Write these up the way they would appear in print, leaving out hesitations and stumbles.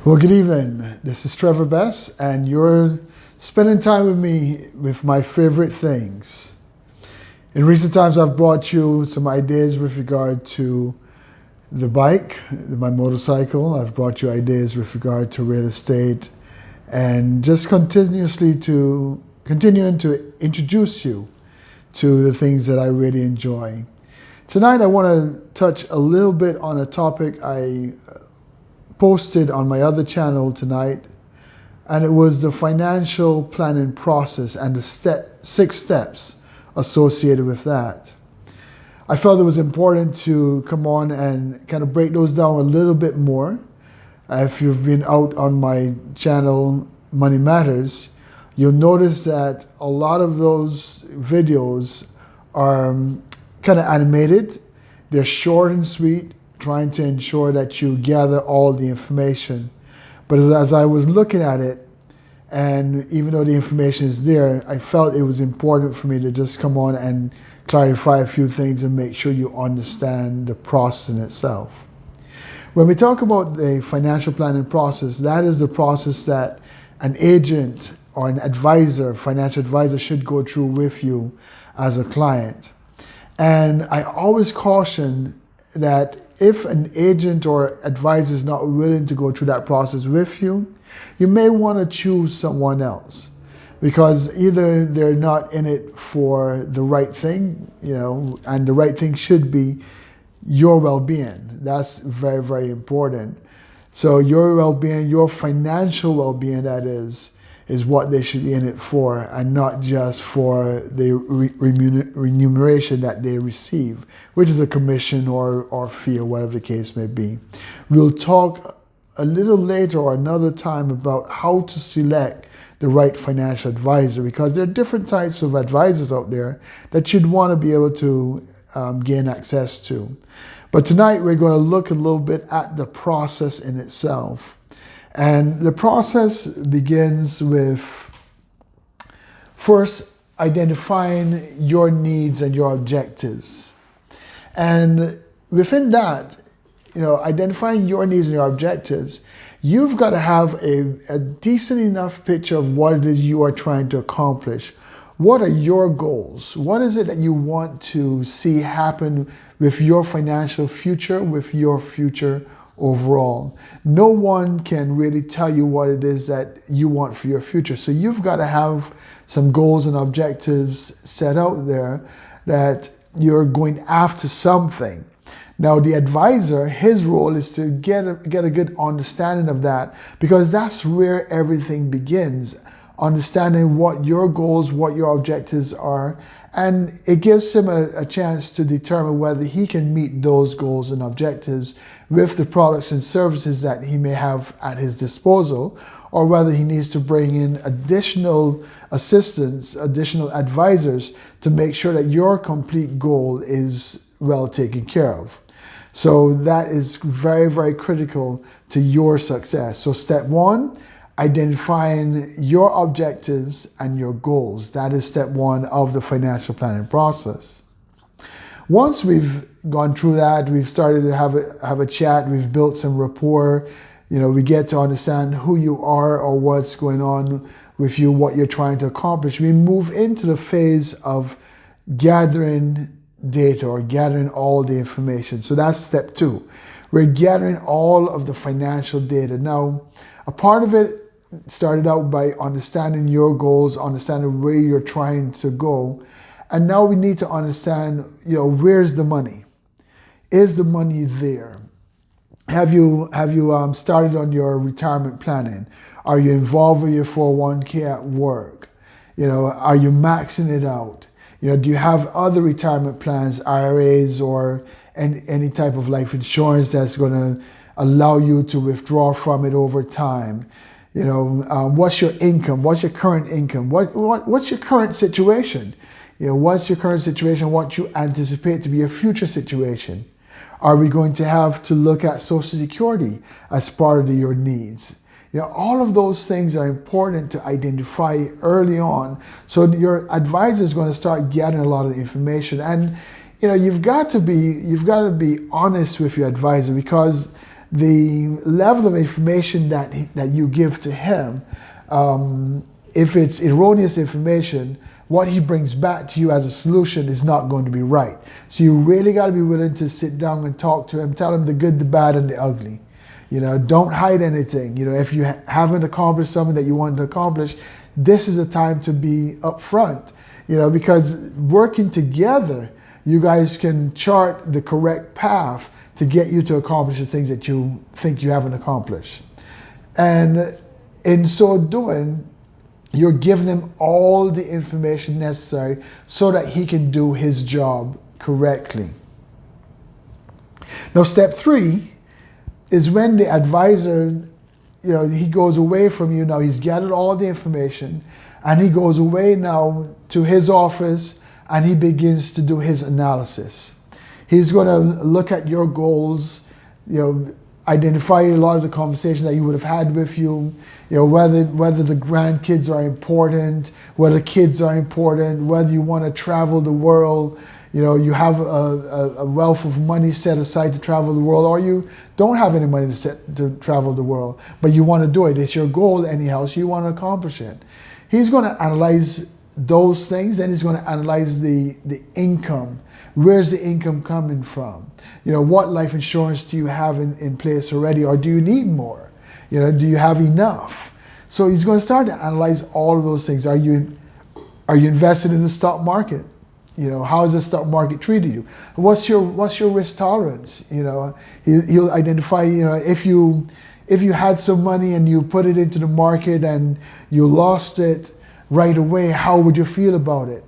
Well, good evening. This is Trevor Best, and you're spending time with me with my favorite things. In recent times, I've brought you some ideas with regard to the bike, my motorcycle. I've brought you ideas with regard to real estate, and just continuing to introduce you to the things that I really enjoy. Tonight, I want to touch a little bit on a topic I posted on my other channel tonight, and it was the financial planning process and the 6 steps associated with that. I felt it was important to come on and kind of break those down a little bit more. If you've been out on my channel, Money Matters, you'll notice that a lot of those videos are kind of animated. They're short and sweet, trying to ensure that you gather all the information. But as I was looking at it, and even though the information is there, I felt it was important for me to just come on and clarify a few things and make sure you understand the process in itself. When we talk about the financial planning process, that is the process that an agent or an advisor, financial advisor, should go through with you as a client. And I always caution that if an agent or advisor is not willing to go through that process with you, you may want to choose someone else, because either they're not in it for the right thing, and the right thing should be your well-being. That's very, very important. So your well-being, your financial well-being, that is what they should be in it for, and not just for the remuneration that they receive, which is a commission or fee or whatever the case may be. We'll talk a little later or another time about how to select the right financial advisor, because there are different types of advisors out there that you'd want to be able to gain access to. But tonight we're going to look a little bit at the process in itself. And the process begins with first identifying your needs and your objectives. And within that, identifying your needs and your objectives, you've got to have a decent enough picture of what it is you are trying to accomplish. What are your goals? What is it that you want to see happen with your financial future, with your future overall? No one can really tell you what it is that you want for your future. So you've got to have some goals and objectives set out there that you're going after something. Now, the advisor, his role is to get a good understanding of that, because that's where everything begins. Understanding what your goals, what your objectives are, and it gives him a chance to determine whether he can meet those goals and objectives with the products and services that he may have at his disposal, or whether he needs to bring in additional assistants, additional advisors to make sure that your complete goal is well taken care of. So that is very, very critical to your success. So step 1, identifying your objectives and your goals. That is step 1 of the financial planning process. Once we've gone through that, we've started to have a chat, we've built some rapport, we get to understand who you are or what's going on with you, what you're trying to accomplish. We move into the phase of gathering data or gathering all the information. So that's step 2. We're gathering all of the financial data. Now, a part of it started out by understanding your goals, understanding where you're trying to go. And now we need to understand, where's the money? Is the money there? Have you started on your retirement planning? Are you involved with your 401k at work? Are you maxing it out? Do you have other retirement plans, IRAs, or any type of life insurance that's going to allow you to withdraw from it over time? What's your income? What's your current income? What's your current situation? What's your current situation? What you anticipate to be your future situation? Are we going to have to look at Social Security as part of your needs? All of those things are important to identify early on. So your advisor is going to start gathering a lot of information, and you've got to be honest with your advisor, because the level of information that you give to him, if it's erroneous information, what he brings back to you as a solution is not going to be right. So you really got to be willing to sit down and talk to him, tell him the good, the bad, and the ugly. Don't hide anything. If you haven't accomplished something that you want to accomplish, this is a time to be upfront. Because working together, you guys can chart the correct path to get you to accomplish the things that you think you haven't accomplished. And in so doing, you're giving him all the information necessary so that he can do his job correctly. Now, step 3 is when the advisor, he goes away from you now. He's gathered all the information, and he goes away now to his office, and he begins to do his analysis. He's going to look at your goals, identify a lot of the conversation that you would have had with you, whether the grandkids are important, whether kids are important, whether you want to travel the world, you have a wealth of money set aside to travel the world, or you don't have any money to travel the world, but you want to do it. It's your goal anyhow, so you want to accomplish it. He's going to analyze those things, and he's going to analyze the income. Where's the income coming from? What life insurance do you have in place already, or do you need more? Do you have enough? So he's going to start to analyze all of those things. Are you invested in the stock market? How has the stock market treated you? What's your risk tolerance? He'll identify, if you had some money and you put it into the market and you lost it right away, how would you feel about it?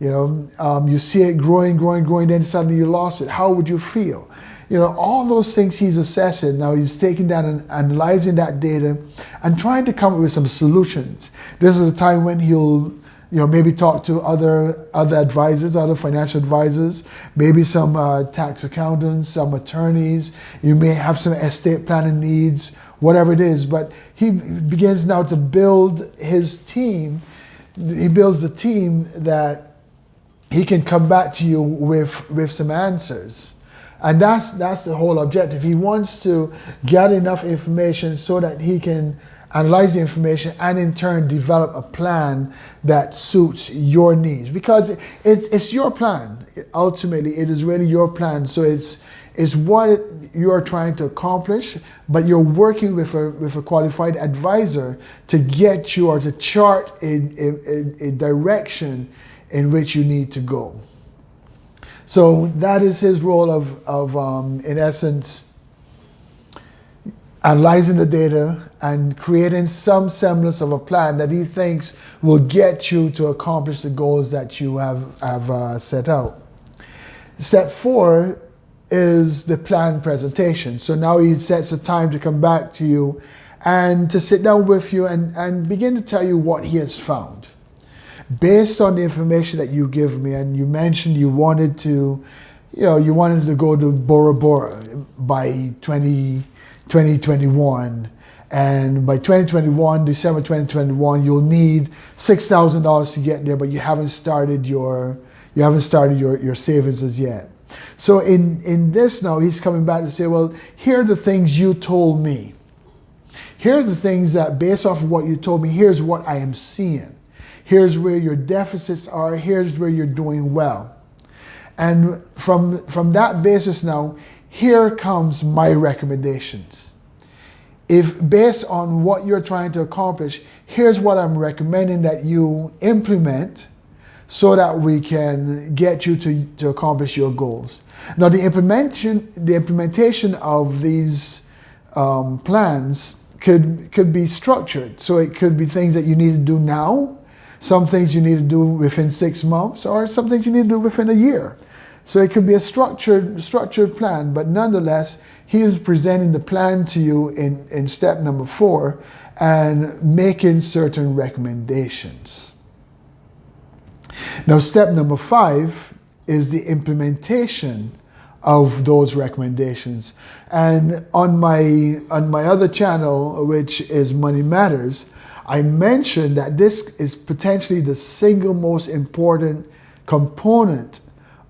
You see it growing, then suddenly you lost it. How would you feel? All those things he's assessing. Now he's taking that and analyzing that data and trying to come up with some solutions. This is a time when he'll maybe talk to other advisors, other financial advisors, maybe some tax accountants, some attorneys. You may have some estate planning needs, whatever it is. But he begins now to build his team. He builds the team that he can come back to you with some answers. And that's the whole objective. He wants to get enough information so that he can analyze the information and in turn develop a plan that suits your needs, because it's your plan. Ultimately, it is really your plan. So it's what you're trying to accomplish, but you're working with a qualified advisor to get you, or to chart a direction in which you need to go. So that is his role of in essence, analyzing the data and creating some semblance of a plan that he thinks will get you to accomplish the goals that you have set out. Step 4 is the plan presentation. So now he sets a time to come back to you and to sit down with you and begin to tell you what he has found. Based on the information that you give me, and you mentioned you wanted to go to Bora Bora by 2021, and by 2021, December 2021, you'll need $6,000 to get there, but you haven't started your savings as yet. So in this now, he's coming back to say, well, here are the things you told me. Here are the things that, based off of what you told me, here's what I am seeing. Here's where your deficits are. Here's where you're doing well. And from that basis now, here comes my recommendations. If based on what you're trying to accomplish, here's what I'm recommending that you implement so that we can get you to accomplish your goals. Now, the implementation of these plans could be structured. So it could be things that you need to do now, some things you need to do within 6 months, or some things you need to do within a year. So it could be a structured plan, but nonetheless, he is presenting the plan to you in step number 4 and making certain recommendations. Now, step number 5 is the implementation of those recommendations. And on my other channel, which is Money Matters, I mentioned that this is potentially the single most important component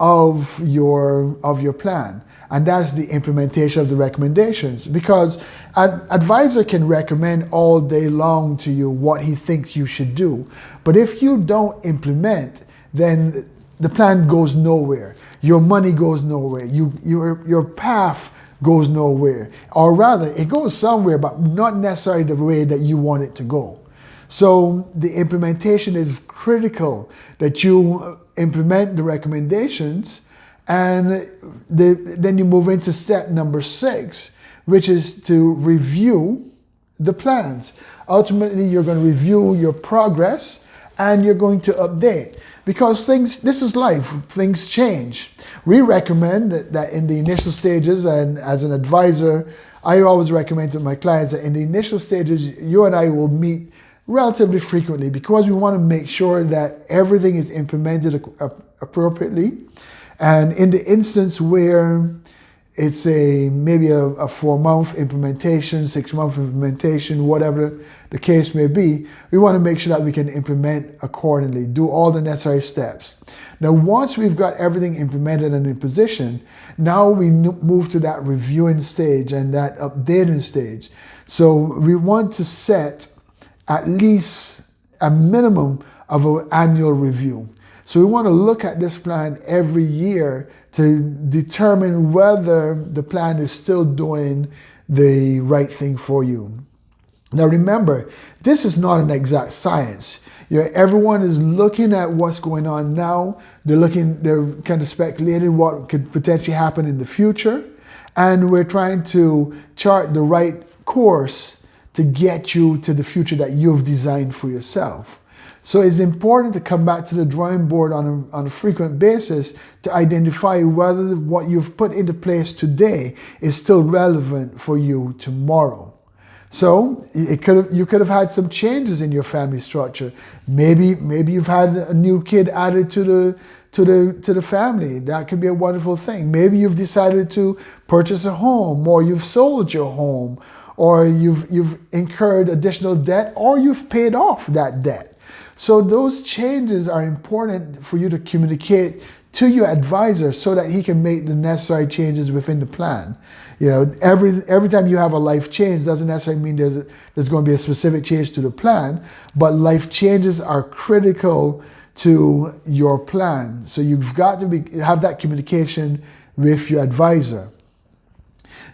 of your plan. and that's the implementation of the recommendations. Because an advisor can recommend all day long to you what he thinks you should do, but if you don't implement, then the plan goes nowhere. Your money goes nowhere. Your path goes nowhere. Or rather, it goes somewhere, but not necessarily the way that you want it to go. So the implementation is critical, that you implement the recommendations, and then you move into step number 6, which is to review the plans. Ultimately, you're going to review your progress and you're going to update, because this is life, things change. We recommend that in the initial stages, and as an advisor, I always recommend to my clients that in the initial stages, you and I will meet relatively frequently, because we want to make sure that everything is implemented appropriately. And in the instance where it's maybe a 4-month implementation, 6-month implementation, whatever the case may be, we want to make sure that we can implement accordingly, do all the necessary steps. Now, once we've got everything implemented and in position, now we move to that reviewing stage and that updating stage. So we want to set at least a minimum of an annual review. So we want to look at this plan every year to determine whether the plan is still doing the right thing for you. Now remember, this is not an exact science. Everyone is looking at what's going on now. They're kind of speculating what could potentially happen in the future. And we're trying to chart the right course to get you to the future that you've designed for yourself. So it's important to come back to the drawing board on a frequent basis to identify whether what you've put into place today is still relevant for you tomorrow. So you could have had some changes in your family structure. Maybe you've had a new kid added to the family. That could be a wonderful thing. Maybe you've decided to purchase a home, or you've sold your home, or you've incurred additional debt, or you've paid off that debt. So those changes are important for you to communicate to your advisor so that he can make the necessary changes within the plan. Every time you have a life change doesn't necessarily mean there's going to be a specific change to the plan, but life changes are critical to your plan. So you've got to have that communication with your advisor.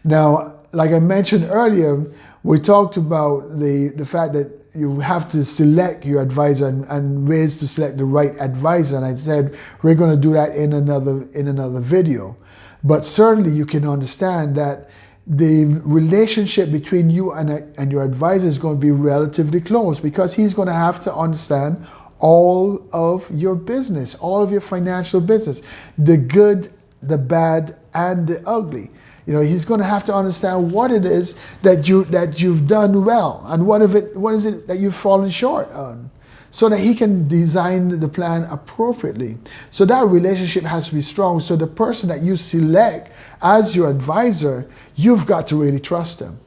Now, like I mentioned earlier, we talked about the fact that you have to select your advisor and ways to select the right advisor. And I said we're going to do that in another video. But certainly you can understand that the relationship between you and your advisor is going to be relatively close, because he's going to have to understand all of your business, all of your financial business, the good, the bad, and the ugly. He's going to have to understand what it is that you've done well, and what is it that you've fallen short on, so that he can design the plan appropriately. So that relationship has to be strong. So the person that you select as your advisor, you've got to really trust them,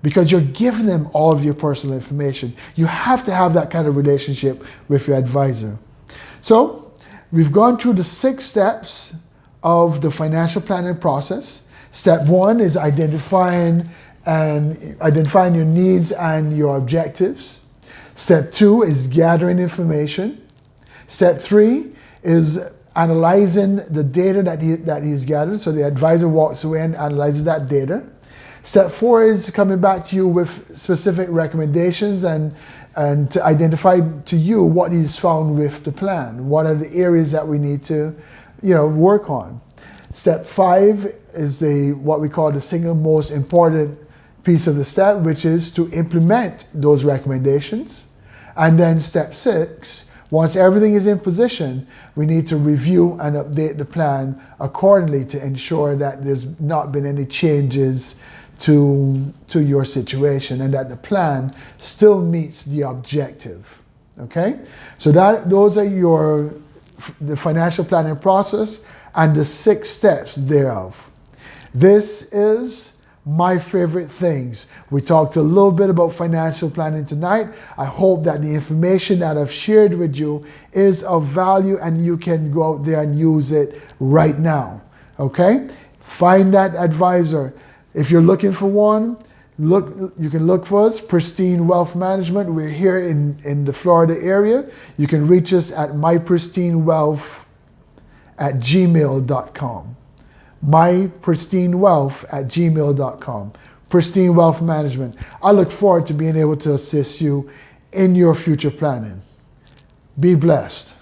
because you're giving them all of your personal information. You have to have that kind of relationship with your advisor. So we've gone through the 6 steps of the financial planning process. Step 1 is identifying your needs and your objectives. Step 2 is gathering information. Step 3 is analyzing the data that he's gathered. So the advisor walks away and analyzes that data. Step 4 is coming back to you with specific recommendations and to identify to you what he's found with the plan. What are the areas that we need to work on. Step 5 is what we call the single most important piece of the step, which is to implement those recommendations. And then step 6, once everything is in position, we need to review and update the plan accordingly to ensure that there's not been any changes to your situation and that the plan still meets the objective. Okay? So those are the financial planning process and the 6 steps thereof. This is my favorite things. We talked a little bit about financial planning tonight. I hope that the information that I've shared with you is of value and you can go out there and use it right now. Okay? Find that advisor. If you're looking for one, you can look for us, Pristine Wealth Management. We're here in the Florida area. You can reach us at mypristinewealth@gmail.com. mypristinewealth@gmail.com. Pristine Wealth Management. I look forward to being able to assist you in your future planning. Be blessed.